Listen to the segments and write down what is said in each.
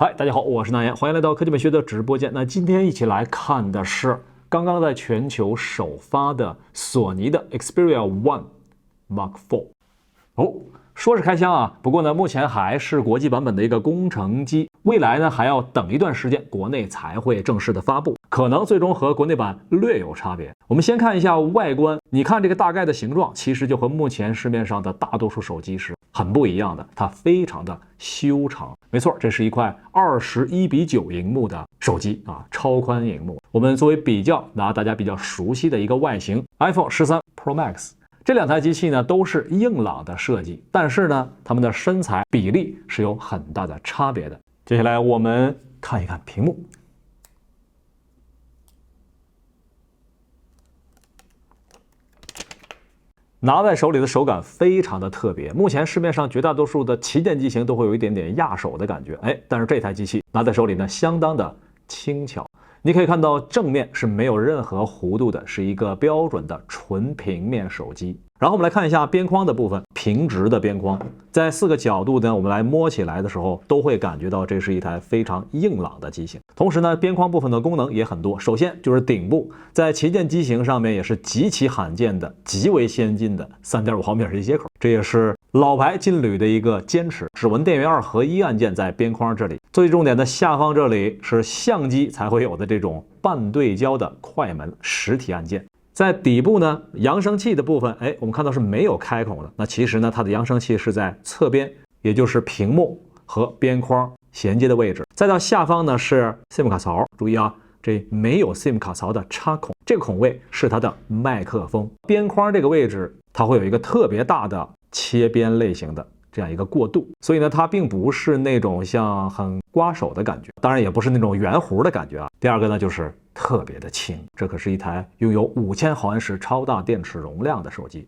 嗨，大家好，我是南岩，欢迎来到科技美学的直播间。那今天一起来看的是刚刚在全球首发的索尼的 Xperia One Mark IV。哦，说是开箱啊，不过呢，目前还是国际版本的一个工程机，未来呢还要等一段时间，国内才会正式的发布，可能最终和国内版略有差别。我们先看一下外观，你看这个大概的形状，其实就和目前市面上的大多数手机是很不一样的，它非常的修长。没错，这是一块21:9荧幕的手机啊，超宽荧幕。我们作为比较，拿大家比较熟悉的一个外形 ，iPhone 13 Pro Max。这两台机器呢都是硬朗的设计，但是呢，它们的身材比例是有很大的差别的。接下来我们看一看屏幕。拿在手里的手感非常的特别，目前市面上绝大多数的旗舰机型都会有一点点压手的感觉，但是这台机器拿在手里呢相当的轻巧。你可以看到正面是没有任何弧度的，是一个标准的纯平面手机。然后我们来看一下边框的部分，平直的边框，在4个角度呢，我们来摸起来的时候，都会感觉到这是一台非常硬朗的机型。同时呢，边框部分的功能也很多。首先就是顶部，在旗舰机型上面也是极其罕见的、极为先进的3.5毫米耳机接口，这也是老牌劲旅的一个坚持。指纹电源2合1按键在边框这里，最重点的下方这里是相机才会有的这种半对焦的快门实体按键。在底部呢，扬声器的部分，我们看到是没有开孔的。那其实呢，它的扬声器是在侧边，也就是屏幕和边框衔接的位置。再到下方呢是 SIM 卡槽，注意啊，这没有 SIM 卡槽的插孔，这个孔位是它的麦克风。边框这个位置，它会有一个特别大的切边类型的这样一个过渡，所以呢，它并不是那种像很刮手的感觉，当然也不是那种圆弧的感觉啊。第二个呢，就是特别的轻，这可是一台拥有5000毫安时超大电池容量的手机。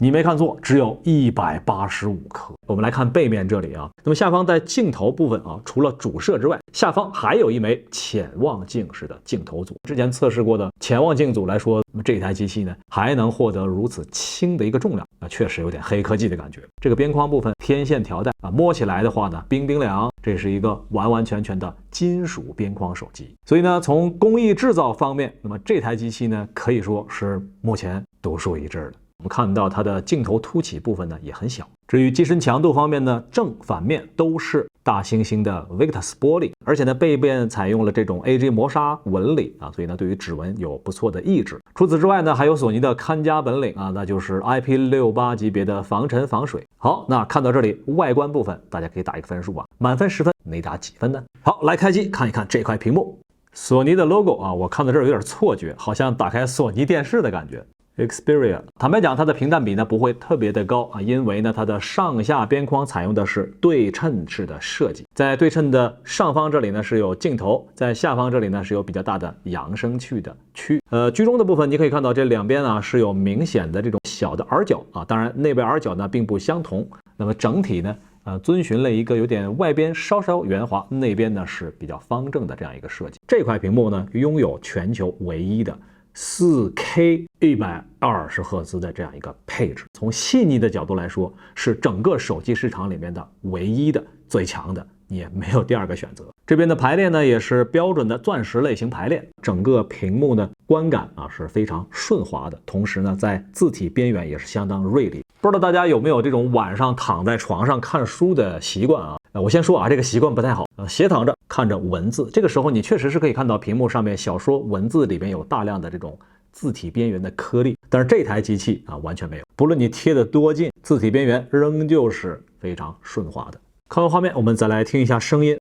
你没看错，只有185克。我们来看背面这里啊，那么下方在镜头部分啊，除了主摄之外，下方还有一枚潜望镜式的镜头组。之前测试过的潜望镜组来说，那么这台机器呢还能获得如此轻的一个重量，确实有点黑科技的感觉。这个边框部分天线条带啊，摸起来的话呢，冰冰凉，这是一个完完全全的金属边框手机。所以呢，从工艺制造方面，那么这台机器呢可以说是目前独树一帜的。我们看到它的镜头凸起部分呢也很小。至于机身强度方面呢，正反面都是大猩猩的 Victus 玻璃，而且呢背面采用了这种 AG 磨砂纹理啊，所以呢对于指纹有不错的抑制。除此之外呢，还有索尼的看家本领啊，那就是 IP68 级别的防尘防水。好，那看到这里外观部分，大家可以打一个分数啊，满分10分，你打几分呢？好，来开机看一看这块屏幕，索尼的 logo 啊，我看到这儿有点错觉，好像打开索尼电视的感觉。Xperia， 坦白讲，它的屏占比呢不会特别的高啊，因为呢它的上下边框采用的是对称式的设计，在对称的上方这里呢是有镜头，在下方这里呢是有比较大的扬声器的区。居中的部分你可以看到这两边啊是有明显的这种小的耳角啊，当然内外耳角呢并不相同。那么整体呢遵循了一个有点外边稍稍圆滑，内边呢是比较方正的这样一个设计。这块屏幕呢拥有全球唯一的4K 120赫兹的这样一个配置，从细腻的角度来说，是整个手机市场里面的唯一的最强的，你也没有第二个选择。这边的排列呢也是标准的钻石类型排列，整个屏幕呢观感啊是非常顺滑的，同时呢在字体边缘也是相当锐利。不知道大家有没有这种晚上躺在床上看书的习惯啊？我先说啊，这个习惯不太好，斜躺着看着文字，这个时候你确实是可以看到屏幕上面小说文字里边有大量的这种字体边缘的颗粒，但是这台机器啊完全没有，不论你贴得多近，字体边缘仍旧是非常顺滑的。看完画面，我们再来听一下声音。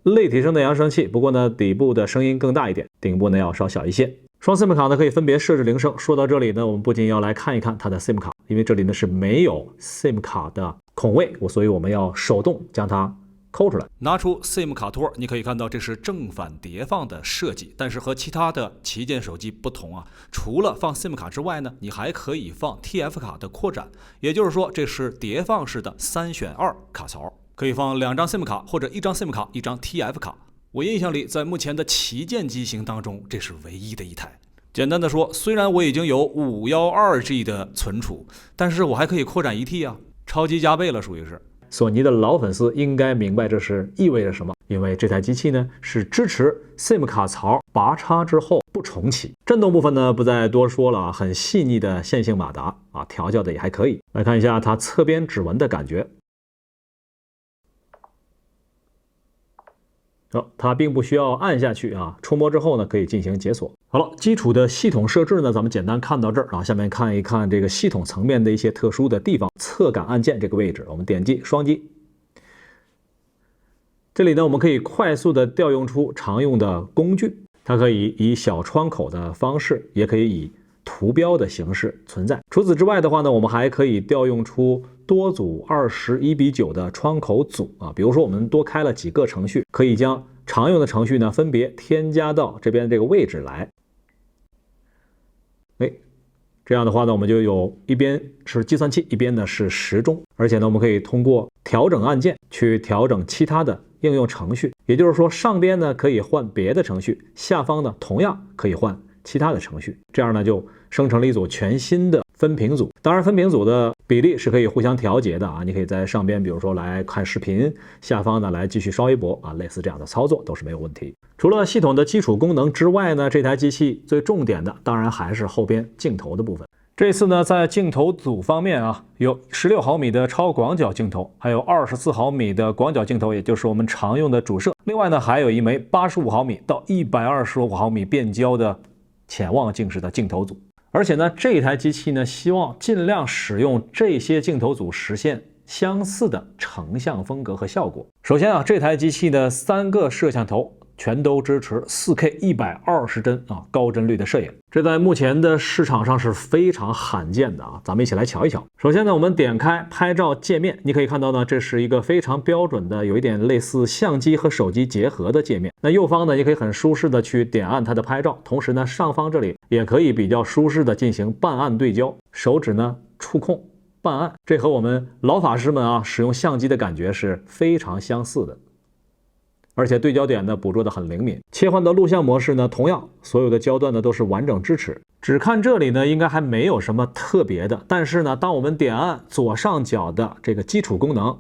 立体声的扬声器，不过呢底部的声音更大一点，顶部呢要稍小一些。双 SIM 卡呢可以分别设置铃声。说到这里呢，我们不仅要来看一看它的 SIM 卡，因为这里呢是没有 SIM 卡的孔位，所以我们要手动将它抠出来。拿出 SIM 卡托，你可以看到这是正反叠放的设计，但是和其他的旗舰手机不同啊，除了放 SIM 卡之外呢，你还可以放 TF 卡的扩展，也就是说这是叠放式的3选2卡槽，可以放2张 SIM 卡或者1张 SIM 卡1张 TF 卡。我印象里，在目前的旗舰机型当中，这是唯一的一台。简单的说，虽然我已经有512G 的存储，但是我还可以扩展1T 啊，超级加倍了，属于是。索尼的老粉丝应该明白这是意味着什么，因为这台机器呢是支持 SIM 卡槽拔插之后不重启。震动部分呢不再多说了，很细腻的线性马达啊，调教的也还可以。来看一下它侧边指纹的感觉。它并不需要按下去啊，触摸之后呢可以进行解锁。好了，基础的系统设置呢，咱们简单看到这儿啊。下面看一看这个系统层面的一些特殊的地方。侧杆按键这个位置，我们点击双击，这里呢我们可以快速的调用出常用的工具，它可以以小窗口的方式，也可以以图标的形式存在。除此之外的话呢，我们还可以调用出多组21:9的窗口组啊，比如说我们多开了几个程序，可以将常用的程序呢分别添加到这边这个位置来。这样的话呢，我们就有一边是计算器，一边呢是时钟，而且呢我们可以通过调整按键去调整其他的应用程序，也就是说上边呢可以换别的程序，下方呢同样可以换其他的程序，这样呢就生成了一组全新的分屏组。当然分屏组的比例是可以互相调节的啊，你可以在上边比如说来看视频，下方呢来继续刷微博啊，类似这样的操作都是没有问题。除了系统的基础功能之外呢，这台机器最重点的当然还是后边镜头的部分。这次呢在镜头组方面啊，有16毫米的超广角镜头，还有24毫米的广角镜头，也就是我们常用的主摄。另外呢还有一枚85毫米到125毫米变焦的潜望镜式的镜头组。而且呢这台机器呢希望尽量使用这些镜头组实现相似的成像风格和效果。首先啊，这台机器的3个摄像头全都支持 4K 120帧啊高帧率的摄影，这在目前的市场上是非常罕见的啊。咱们一起来瞧一瞧。首先呢，我们点开拍照界面，你可以看到呢，这是一个非常标准的，有一点类似相机和手机结合的界面。那右方呢，也可以很舒适的去点按它的拍照，同时呢，上方这里也可以比较舒适的进行半按对焦，手指呢触控半按，这和我们老法师们啊使用相机的感觉是非常相似的。而且对焦点呢捕捉的很灵敏，切换到录像模式呢，同样所有的焦段呢都是完整支持。只看这里呢，应该还没有什么特别的，但是呢，当我们点按左上角的这个基础功能，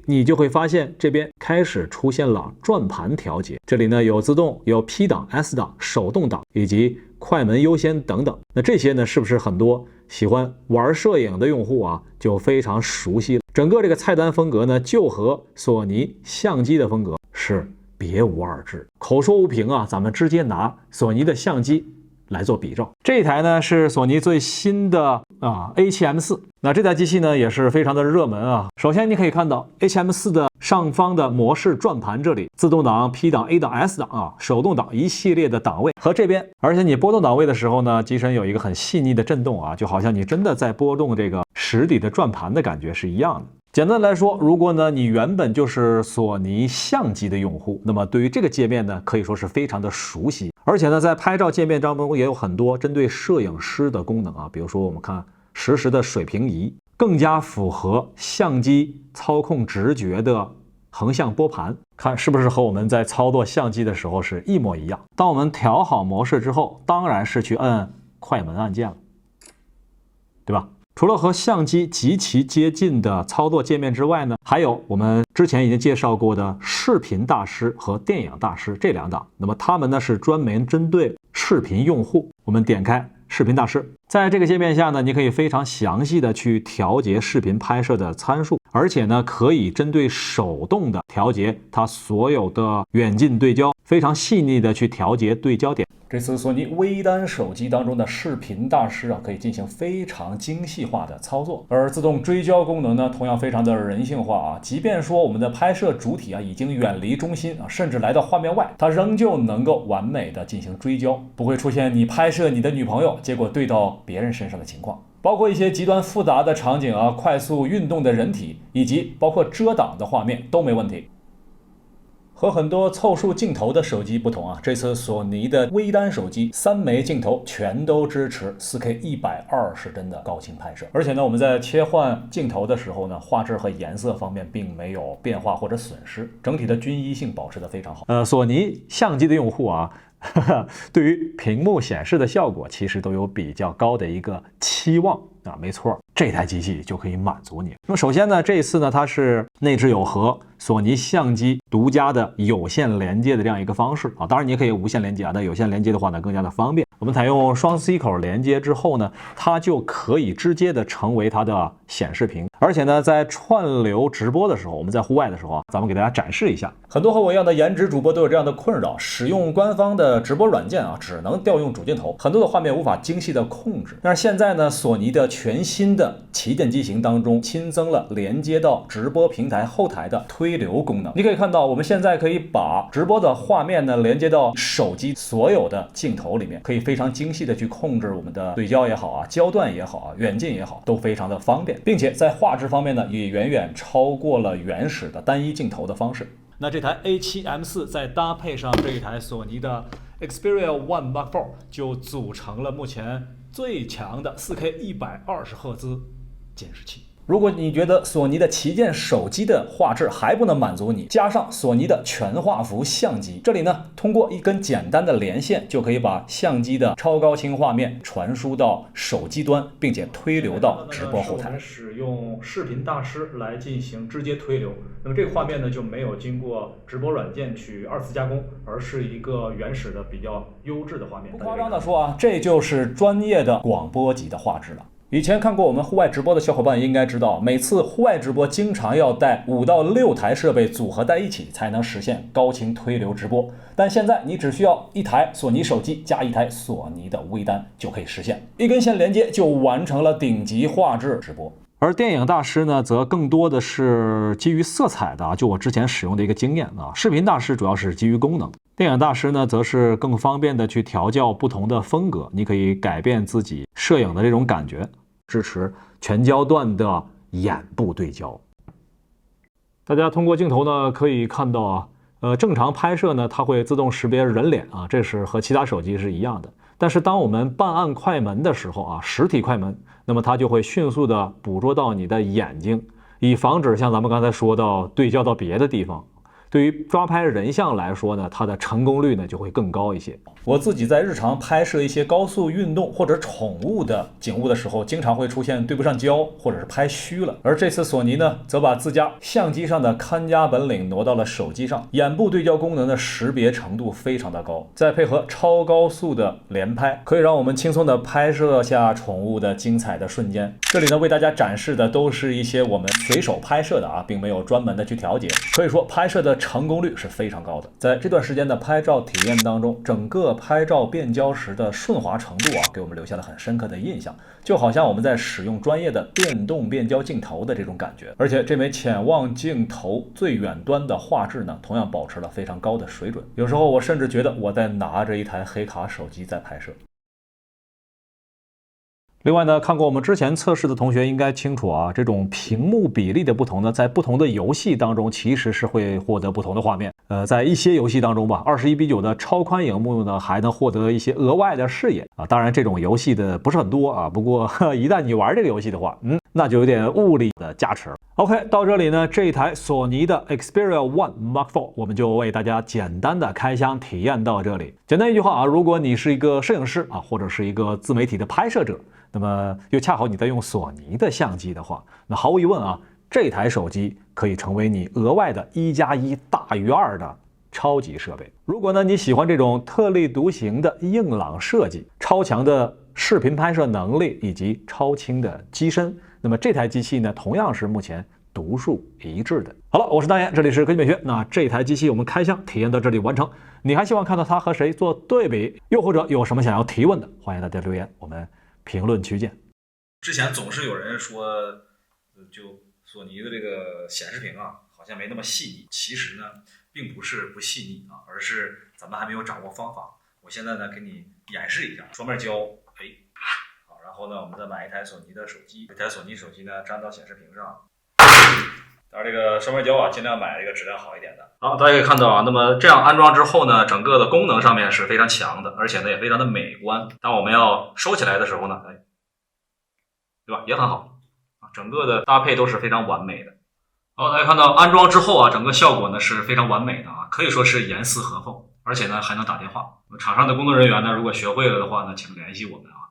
你就会发现这边开始出现了转盘调节。这里呢有自动、有 P 档、S 档、手动挡以及快门优先等等。那这些呢，是不是很多喜欢玩摄影的用户啊就非常熟悉了？整个这个菜单风格呢，就和索尼相机的风格是别无二致，口说无凭啊，咱们直接拿索尼的相机来做比照。这一台呢是索尼最新的A7M4，那这台机器呢也是非常的热门啊。首先你可以看到 A7M4 的上方的模式转盘，这里自动挡、P 档、A 档、S 档啊，手动挡一系列的档位和这边，而且你拨动档位的时候呢，机身有一个很细腻的震动啊，就好像你真的在拨动这个实体的转盘的感觉是一样的。简单来说，如果呢你原本就是索尼相机的用户，那么对于这个界面呢可以说是非常的熟悉，而且呢在拍照界面当中也有很多针对摄影师的功能啊，比如说我们看实时的水平仪，更加符合相机操控直觉的横向拨盘，看是不是和我们在操作相机的时候是一模一样。当我们调好模式之后，当然是去摁快门按键了，对吧？除了和相机极其接近的操作界面之外呢，还有我们之前已经介绍过的视频大师和电影大师这2档。那么他们呢是专门针对视频用户。我们点开视频大师，在这个界面下呢，你可以非常详细的去调节视频拍摄的参数，而且呢可以针对手动的调节它所有的远近对焦，非常细腻的去调节对焦点。这次索尼微单手机当中的视频大师啊，可以进行非常精细化的操作，而自动追焦功能呢，同样非常的人性化啊。即便说我们的拍摄主体啊已经远离中心啊，甚至来到画面外，它仍旧能够完美的进行追焦，不会出现你拍摄你的女朋友，结果对到别人身上的情况。包括一些极端复杂的场景啊，快速运动的人体，以及包括遮挡的画面都没问题。和很多凑数镜头的手机不同啊，这次索尼的微单手机3枚镜头全都支持 4K 120帧的高清拍摄，而且呢，我们在切换镜头的时候呢，画质和颜色方面并没有变化或者损失，整体的均一性保持得非常好。索尼相机的用户啊，对于屏幕显示的效果其实都有比较高的一个期望啊，没错，这台机器就可以满足你。那么首先呢，这一次呢，它是内置有和索尼相机独家的有线连接的这样一个方式啊，当然你也可以无线连接啊，但有线连接的话呢更加的方便。我们采用双 C 口连接之后呢，它就可以直接的成为它的显示屏，而且呢，在串流直播的时候，我们在户外的时候啊，咱们给大家展示一下。很多和我一样的颜值主播都有这样的困扰，使用官方的直播软件啊，只能调用主镜头，很多的画面无法精细的控制。但是现在呢，索尼的全新的旗舰机型当中新增了连接到直播平台后台的推流功能。你可以看到，我们现在可以把直播的画面呢连接到手机所有的镜头里面，可以非常精细的去控制我们的对焦也好啊，焦段也好啊，远近也好，都非常的方便，并且在画质方面呢，也远远超过了原始的单一镜头的方式。那这台 A7M4 再搭配上这一台索尼的 Xperia One Mark IV， 就组成了目前最强的 4K 120赫兹监视器。如果你觉得索尼的旗舰手机的画质还不能满足你，加上索尼的全画幅相机，这里呢通过一根简单的连线就可以把相机的超高清画面传输到手机端，并且推流到直播后台。使用视频大师来进行直接推流，那么这个画面呢就没有经过直播软件去二次加工，而是一个原始的比较优质的画面。不夸张的说啊，这就是专业的广播级的画质了。以前看过我们户外直播的小伙伴应该知道，每次户外直播经常要带5到6台设备组合在一起才能实现高清推流直播，但现在你只需要一台索尼手机加一台索尼的微单就可以实现，一根线连接就完成了顶级画质直播。而电影大师呢，则更多的是基于色彩的，就我之前使用的一个经验啊。视频大师主要是基于功能，电影大师呢，则是更方便的去调教不同的风格，你可以改变自己摄影的这种感觉，支持全焦段的眼部对焦。大家通过镜头呢，可以看到正常拍摄呢，它会自动识别人脸啊，这是和其他手机是一样的。但是当我们半按快门的时候啊，实体快门，那么它就会迅速的捕捉到你的眼睛，以防止像咱们刚才说到对焦到别的地方。对于抓拍人像来说呢，它的成功率呢就会更高一些。我自己在日常拍摄一些高速运动或者宠物的景物的时候，经常会出现对不上焦或者是拍虚了。而这次索尼呢，则把自家相机上的看家本领挪到了手机上，眼部对焦功能的识别程度非常的高，再配合超高速的连拍，可以让我们轻松的拍摄下宠物的精彩的瞬间。这里呢，为大家展示的都是一些我们随手拍摄的啊，并没有专门的去调节，可以说拍摄的成功率是非常高的。在这段时间的拍照体验当中，整个拍照变焦时的顺滑程度啊，给我们留下了很深刻的印象，就好像我们在使用专业的电动变焦镜头的这种感觉。而且这枚潜望镜头最远端的画质呢，同样保持了非常高的水准。有时候我甚至觉得我在拿着一台黑卡手机在拍摄。另外呢，看过我们之前测试的同学应该清楚啊，这种屏幕比例的不同呢，在不同的游戏当中其实是会获得不同的画面。在一些游戏当中吧，21:9的超宽荧幕呢，还能获得一些额外的视野啊。当然，这种游戏的不是很多啊，不过一旦你玩这个游戏的话，那就有点物理的加持了。OK， 到这里呢，这一台索尼的 Xperia One Mark IV 我们就为大家简单的开箱体验到这里。简单一句话啊，如果你是一个摄影师啊，或者是一个自媒体的拍摄者，那么又恰好你在用索尼的相机的话，那毫无疑问啊，这台手机可以成为你额外的1+1大于2的超级设备。如果呢你喜欢这种特立独行的硬朗设计、超强的视频拍摄能力以及超轻的机身，那么这台机器呢同样是目前独树一帜的。好了，我是大爷，这里是科技美学。那这台机器我们开箱体验到这里完成，你还希望看到它和谁做对比，又或者有什么想要提问的，欢迎大家留言，我们评论区见。之前总是有人说，就索尼的这个显示屏啊，好像没那么细腻。其实呢，并不是不细腻啊，而是咱们还没有掌握方法。我现在呢，给你演示一下，双面胶，好，然后呢，我们再买一台索尼的手机，这台索尼手机呢，粘到显示屏上，当然这个双面胶啊，尽量买这个质量好一点的。好，大家可以看到啊，那么这样安装之后呢，整个的功能上面是非常强的，而且呢也非常的美观。当我们要收起来的时候呢，对吧，也很好啊，整个的搭配都是非常完美的。好，大家看到安装之后啊，整个效果呢是非常完美的啊，可以说是严丝合缝，而且呢还能打电话。厂商的工作人员呢，如果学会了的话呢，请联系我们啊。